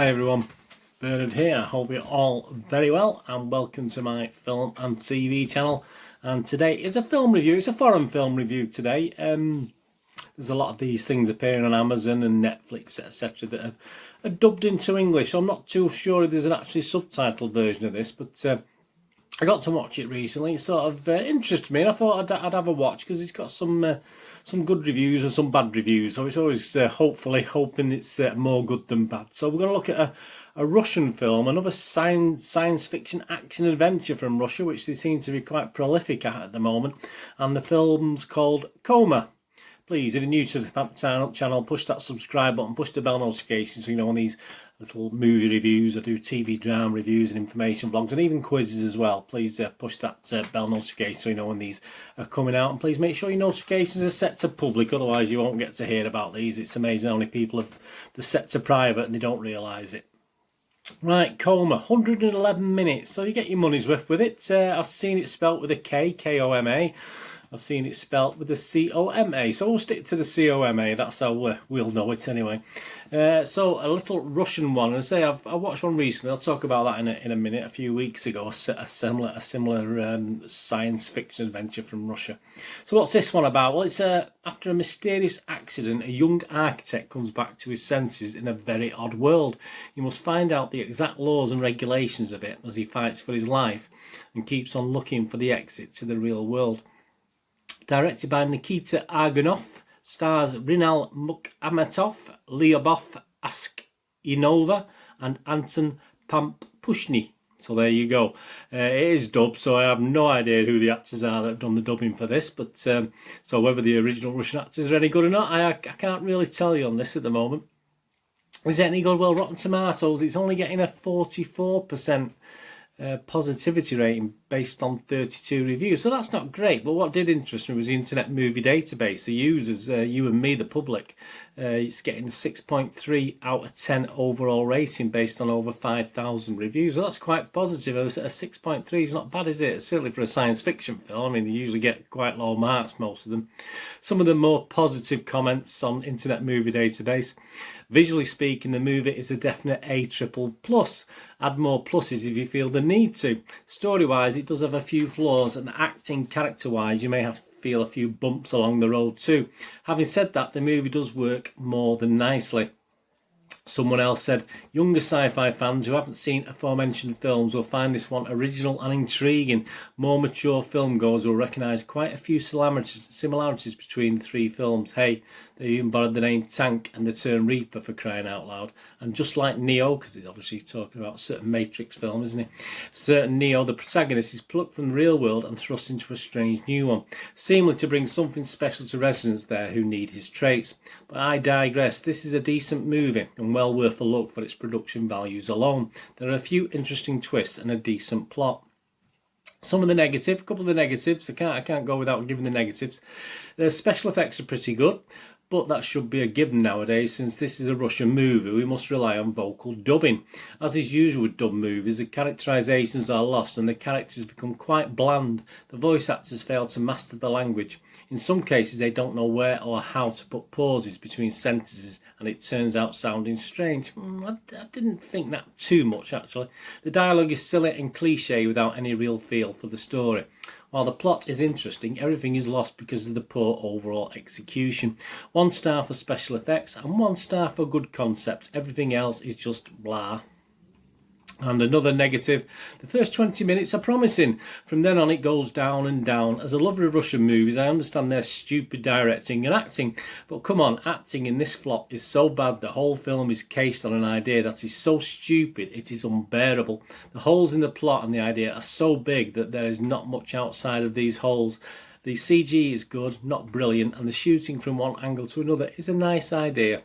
Hi everyone, Bernard here. I hope you're all very well and welcome to my film and TV channel. And today is a film review. It's a foreign film review today. There's a lot of these things appearing on Amazon and Netflix, etc. that are dubbed into English. So I'm not too sure if there's an actually subtitled version of this, but I got to watch it recently. It sort of interested me, and I thought I'd have a watch because it's got some good reviews and some bad reviews. So it's always hopefully hoping it's more good than bad. So we're going to look at a Russian film, another science fiction action adventure from Russia, which they seem to be quite prolific at the moment. And the film's called Coma. Please, if you're new to the channel, push that subscribe button, push the bell notification so you know when these little movie reviews, I do TV drama reviews and information vlogs and even quizzes as well. Please push that bell notification so you know when these are coming out. And please make sure your notifications are set to public, otherwise you won't get to hear about these. It's amazing how many people have they're set to private and they don't realise it. Right, Coma, 111 minutes, so you get your money's worth with it. I've seen it spelt with a K, K-O-M-A. I've seen it spelt with a C-O-M-A, so we'll stick to the C-O-M-A, that's how we'll know it anyway. So a little Russian one, and I watched one recently, I'll talk about that in a minute. A few weeks ago, a similar science fiction adventure from Russia. So what's this one about? Well, it's after a mysterious accident, a young architect comes back to his senses in a very odd world. He must find out the exact laws and regulations of it as he fights for his life and keeps on looking for the exit to the real world. Directed by Nikita Argonov, stars Rinal Mukhametov, Lyubov Askynova and Anton Pampushny. So there you go. It is dubbed, so I have no idea who the actors are that have done the dubbing for this. But so whether the original Russian actors are any good or not, I can't really tell you on this at the moment. Is it any good? Well, Rotten Tomatoes, it's only getting a 44% positivity rating based on 32 reviews, so that's not great. But what did interest me was the Internet Movie Database, the users, you and me, the public. It's getting a 6.3 out of 10 overall rating based on over 5,000 reviews. So that's quite positive. A 6.3 is not bad, is it? Certainly for a science fiction film. I mean, they usually get quite low marks, most of them. Some of the more positive comments on Internet Movie Database: visually speaking, the movie is a definite A triple plus. Add more pluses if you feel the need to. Story-wise, it does have a few flaws, and acting character-wise, you may have to feel a few bumps along the road too. Having said that, the movie does work more than nicely. Someone else said, younger sci-fi fans who haven't seen aforementioned films will find this one original and intriguing. More mature filmgoers will recognise quite a few similarities between the three films. Hey, they even borrowed the name Tank and the term Reaper, for crying out loud. And just like Neo, because he's obviously talking about a certain Matrix film, isn't he? Certain Neo, the protagonist is plucked from the real world and thrust into a strange new one, seemingly to bring something special to residents there who need his traits. But I digress. This is a decent movie and well worth a look for its production values alone. There are a few interesting twists and a decent plot. Some of the negative, a couple of the negatives, I can't go without giving the negatives. The special effects are pretty good, but that should be a given nowadays. Since this is a Russian movie, we must rely on vocal dubbing. As is usual with dubbed movies, the characterizations are lost and the characters become quite bland. The voice actors fail to master the language. In some cases, they don't know where or how to put pauses between sentences, and it turns out sounding strange. I didn't think that too much, actually. The dialogue is silly and cliche without any real feel for the story. While the plot is interesting, everything is lost because of the poor overall execution. 1 star for special effects and 1 star for good concept. Everything else is just blah. And another negative, the first 20 minutes are promising. From then on it goes down and down. As a lover of Russian movies, I understand their stupid directing and acting. But come on, acting in this flop is so bad the whole film is cased on an idea that is so stupid it is unbearable. The holes in the plot and the idea are so big that there is not much outside of these holes. The CG is good, not brilliant, and the shooting from one angle to another is a nice idea.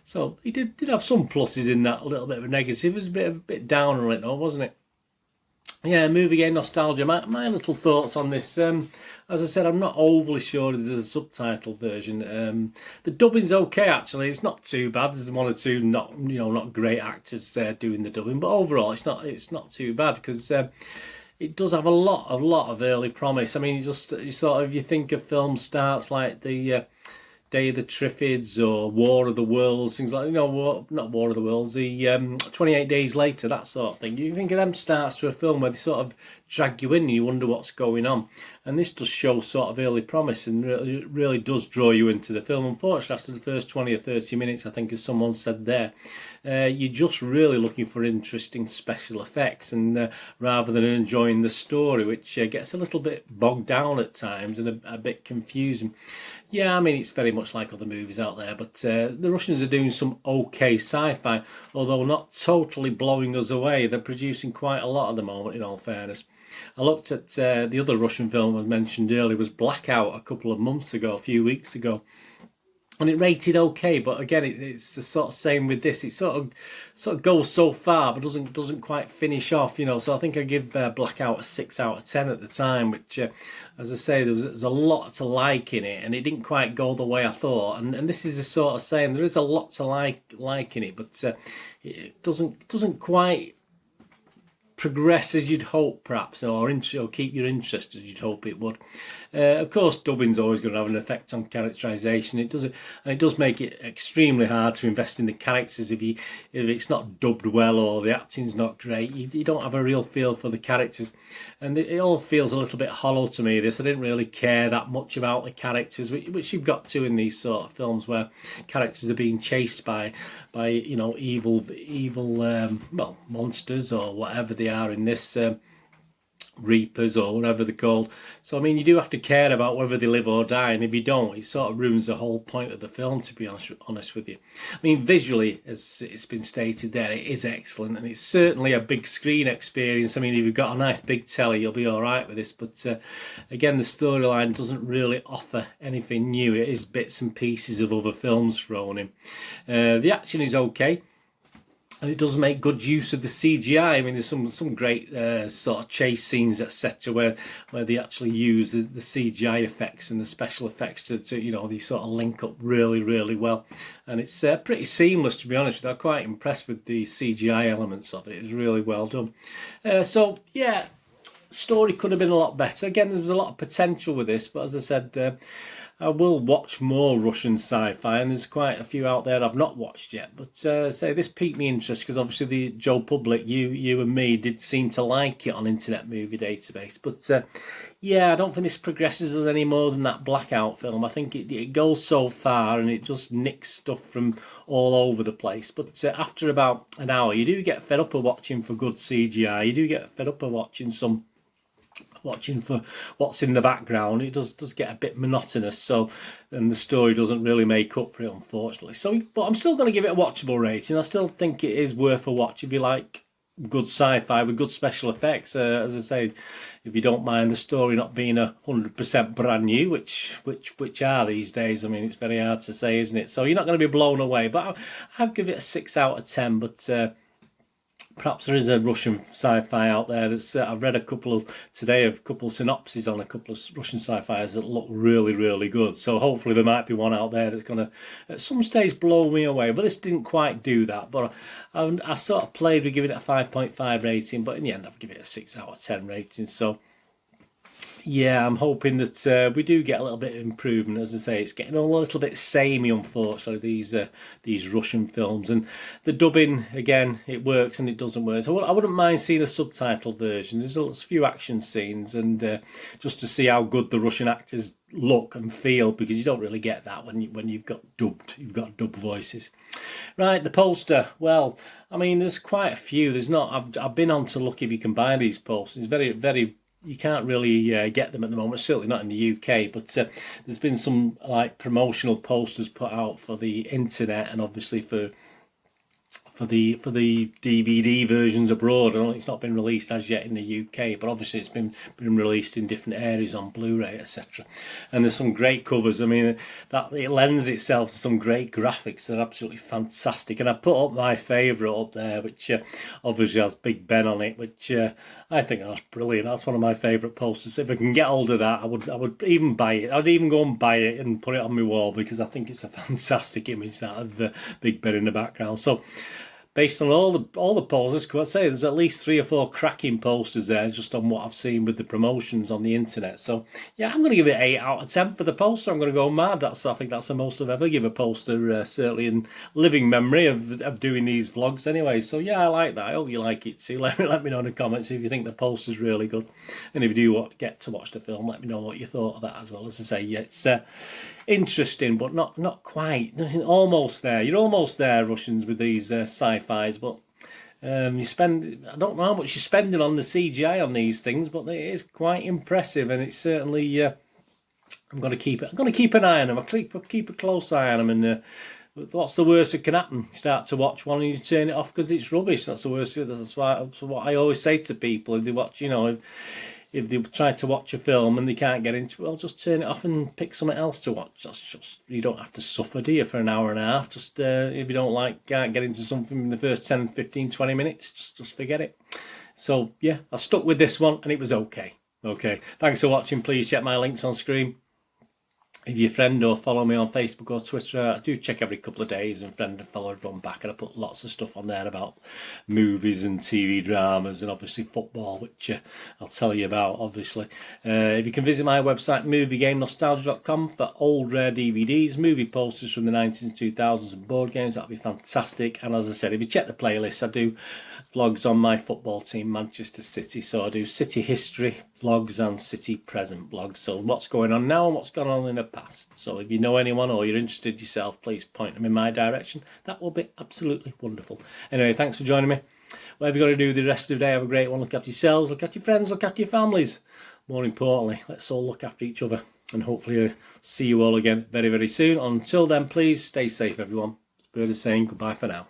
So he did have some pluses in that, a little bit of a negative. It was a bit down on it though, wasn't it? Yeah, movie game nostalgia. My little thoughts on this. As I said, I'm not overly sure there's a subtitle version. The dubbing's okay actually. It's not too bad. There's 1 or 2 not great actors there doing the dubbing, but overall it's not too bad because it does have a lot of early promise. I mean, you think of film starts like the Day of the Triffids or War of the Worlds, things like, not War of the Worlds, the 28 Days Later, that sort of thing. You think of them starts to a film where they sort of drag you in and you wonder what's going on. And this does show sort of early promise and really does draw you into the film. Unfortunately, after the first 20 or 30 minutes, I think as someone said there, you're just really looking for interesting special effects and rather than enjoying the story, which gets a little bit bogged down at times and a bit confusing. Yeah, I mean, it's very much like other movies out there, but the Russians are doing some okay sci-fi, although not totally blowing us away. They're producing quite a lot at the moment, in all fairness. I looked at the other Russian film I mentioned earlier, was Blackout, a few weeks ago. And it rated okay, but again, it's the sort of same with this. It sort of goes so far, but doesn't quite finish off, So I think I give Blackout a 6 out of 10 at the time, which, as I say, there's a lot to like in it, and it didn't quite go the way I thought. And this is the sort of same. There is a lot to like in it, but it doesn't quite progress as you'd hope, perhaps, or keep your interest as you'd hope it would. Of course, dubbing's always going to have an effect on characterisation. It does make it extremely hard to invest in the characters if it's not dubbed well or the acting's not great. You don't have a real feel for the characters, and it all feels a little bit hollow to me. I didn't really care that much about the characters, which you've got to in these sort of films where characters are being chased by evil monsters or whatever they are in this. Reapers or whatever they're called. So I mean, you do have to care about whether they live or die, and if you don't, it sort of ruins the whole point of the film, to be honest with you. I mean, visually, as it's been stated there, it is excellent, and it's certainly a big screen experience. I mean, if you've got a nice big telly, you'll be all right with this, but again, the storyline doesn't really offer anything new. It is bits and pieces of other films thrown in. The action is okay, and it does make good use of the CGI. I mean, there's some great sort of chase scenes, etc., where they actually use the CGI effects and the special effects to they sort of link up really, really well. And it's pretty seamless, to be honest with you. I'm quite impressed with the CGI elements of it. It was really well done. So, yeah, story could have been a lot better. Again, there was a lot of potential with this, but as I said, I will watch more Russian sci-fi, and there's quite a few out there I've not watched yet. But say this piqued me interest because obviously the Joe Public, you and me, did seem to like it on Internet Movie Database. But yeah, I don't think this progresses us any more than that Blackout film. I think it goes so far and it just nicks stuff from all over the place. But after about an hour, you do get fed up of watching for good CGI. You do get fed up of watching for what's in the background. It does get a bit monotonous, so, and the story doesn't really make up for it, unfortunately. So, but I'm still going to give it a watchable rating. I still think it is worth a watch if you like good sci-fi with good special effects. As I say, if you don't mind the story not being 100% brand new, which are these days. I mean, it's very hard to say, isn't it? So you're not going to be blown away. But I'd give it a 6 out of 10. But perhaps there is a Russian sci-fi out there that's. I've read a couple synopses on a couple of Russian sci-fis that look really, really good. So hopefully there might be one out there that's going to, at some stage, blow me away. But this didn't quite do that. But I sort of played with giving it a 5.5 rating, but in the end I've given it a 6 out of 10 rating. So yeah, I'm hoping that we do get a little bit of improvement. As I say, it's getting a little bit samey, unfortunately, these Russian films. And the dubbing, again, it works and it doesn't work. So I wouldn't mind seeing a subtitled version. There's a few action scenes, and just to see how good the Russian actors look and feel, because you don't really get that when you've got dubbed voices. Right, the poster. Well, I mean, there's quite a few. There's not. I've been on to look if you can buy these posters. It's very, very. You can't really get them at the moment, certainly not in the UK, but there's been some like promotional posters put out for the internet and obviously for the DVD versions abroad. I know it's not been released as yet in the UK, but obviously it's been released in different areas on Blu-ray, etc. And there's some great covers. I mean, that it lends itself to some great graphics. They're absolutely fantastic. And I've put up my favourite up there, which obviously has Big Ben on it, which I think that's brilliant. That's one of my favourite posters. If I can get hold of that, I would even buy it. I'd even go and buy it and put it on my wall, because I think it's a fantastic image, that of Big Ben in the background. So based on all the posters, I'd say there's at least 3 or 4 cracking posters there, just on what I've seen with the promotions on the internet. So yeah, I'm going to give it 8 out of 10 for the poster. I'm going to go mad. I think that's the most I've ever given a poster, certainly in living memory of doing these vlogs anyway. So yeah, I like that. I hope you like it too. Let me know in the comments if you think the poster's really good, and if you do get to watch the film, let me know what you thought of that as well. As I say, yeah, it's interesting, but not quite. Almost there. You're almost there, Russians, with these sci-fis, but you spend, I don't know how much you're spending on the CGI on these things, but it is quite impressive, and it's certainly I'm going to keep an eye on them. I keep a close eye on them, and what's the worst that can happen? You start to watch one and you turn it off because it's rubbish. That's the worst. That's what I always say to people if they watch, if they try to watch a film and they can't get into it, well, just turn it off and pick something else to watch. That's just, you don't have to suffer, do you, for an hour and a half? Just if you can't get into something in the first 10, 15, 20 minutes, just forget it. So yeah, I stuck with this one and it was okay. Okay, thanks for watching. Please check my links on screen. If you're a friend or follow me on Facebook or Twitter, I do check every couple of days and friend and follow everyone back, and I put lots of stuff on there about movies and TV dramas and obviously football, which I'll tell you about obviously. If you can visit my website moviegamenostalgia.com for old rare DVDs, movie posters from the 90s and 2000s and board games, that'd be fantastic. And as I said, if you check the playlist, I do vlogs on my football team, Manchester City, so I do City history vlogs and City present vlogs, so what's going on now and what's gone on in the past. So if you know anyone or you're interested yourself, please point them in my direction. That will be absolutely wonderful. Anyway, thanks for joining me. Whatever you've got to do the rest of the day, have a great one. Look after yourselves, look after your friends, look after your families. More importantly, let's all look after each other, and hopefully see you all again very, very soon. Until then, please stay safe, everyone. It's Bird is saying goodbye for now.